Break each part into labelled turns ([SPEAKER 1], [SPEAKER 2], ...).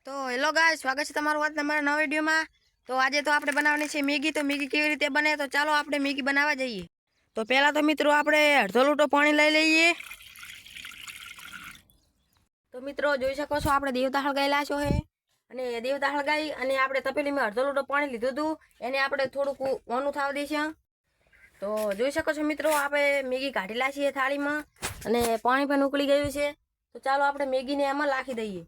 [SPEAKER 1] તો hello guys, સ્વાગત છે તમારું આજના મારા નવા વિડીયોમાં। તો આજે તો આપણે બનાવવાની છે મેગી। તો મેગી કેવી રીતે બને તો ચાલો આપણે મેગી બનાવવા જઈએ। તો પહેલા તો મિત્રો આપણે અડધો લોટો પાણી લઈ લઈએ। તો મિત્રો જોઈ શકો છો આપણે દેવતા હળગાયેલા છો હે અને દેવતા હળગાઈ અને આપણે તપેલીમાં અડધો લોટો પાણી લીધું હતું, એને આપણે થોડુંક ઓનું થવા દઈશું। તો જોઈ શકો છો મિત્રો આપણે મેગી કાઢેલા છીએ થાળીમાં અને પાણી પણ ઉકળી ગયું છે। તો ચાલો આપણે મેગીને એમાં નાખી દઈએ।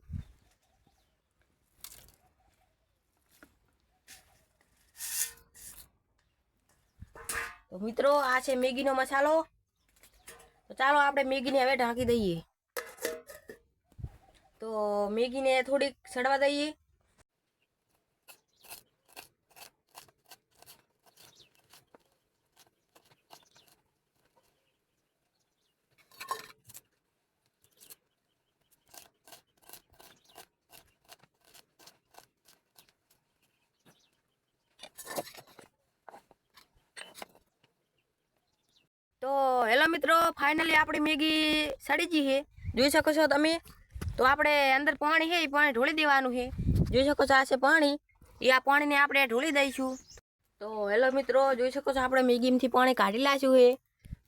[SPEAKER 1] તો મિત્રો આ છે મેગીનો મસાલો। તો ચાલો આપણે મેગીને હવે ઢાંકી દઈએ। તો મેગીને થોડીક સડવા દઈએ। તો હેલો મિત્રો, ફાઇનલી આપણી મેગી સડી ગઈ છે, જોઈ શકો છો તમે। તો આપણે અંદર પાણી છે એ પાણી ઢોળી દેવાનું છે। જોઈ શકો છો આ છે પાણી, એ આ પાણીને આપણે ઢોળી દઈશું। તો હેલો મિત્રો, જોઈ શકો છો આપણે મેગીમાંથી પાણી કાઢી લાશું છે।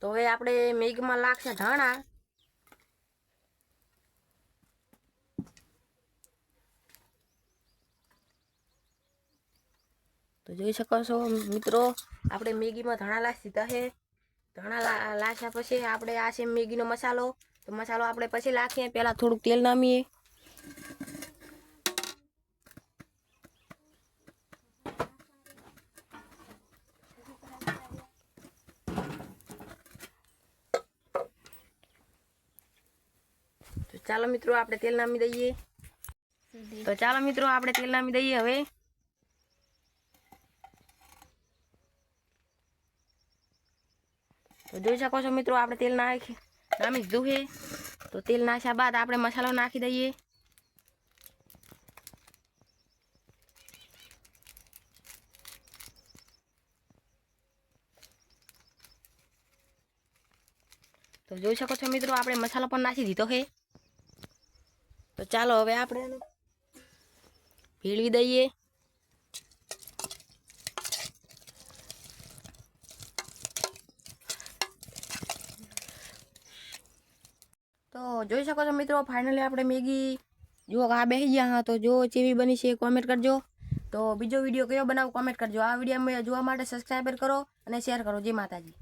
[SPEAKER 1] તો હવે આપણે મેગીમાં લાગશે ધાણા। તો જોઈ શકો છો મિત્રો આપણે મેગીમાં ધાણા લાસી દીધા છે। ધાણા લાસ્યા પછી આપણે આ છે મેગીનો મસાલો। તો મસાલો આપણે પછી નાખીએ, પહેલાં થોડુંક તેલ નામીએ। તો ચાલો મિત્રો આપણે તેલ નામી દઈએ। તો ચાલો મિત્રો આપણે તેલ નામી દઈએ હવે। તો જોઈ શકો છો મિત્રો આપણે તેલ નામી દીધું છે। તો તેલ નાખ્યા બાદ આપણે મસાલો નાખી દઈએ। તો જોઈ શકો છો મિત્રો આપણે મસાલો પણ નાખી દીધો છે। તો ચાલો હવે આપણે ભેળવી દઈએ। તો જોઈ શકો છો મિત્રો ફાઇનલી આપણે મેગી જો આ બેસી ગયા હા। તો જો કેવી બની છે કોમેન્ટ કરજો। તો બીજો વિડીયો કયો બનાવું કોમેન્ટ કરજો। આ વિડીયો જોવા માટે સબસ્ક્રાઈબર કરો અને શેર કરો। જય માતાજી।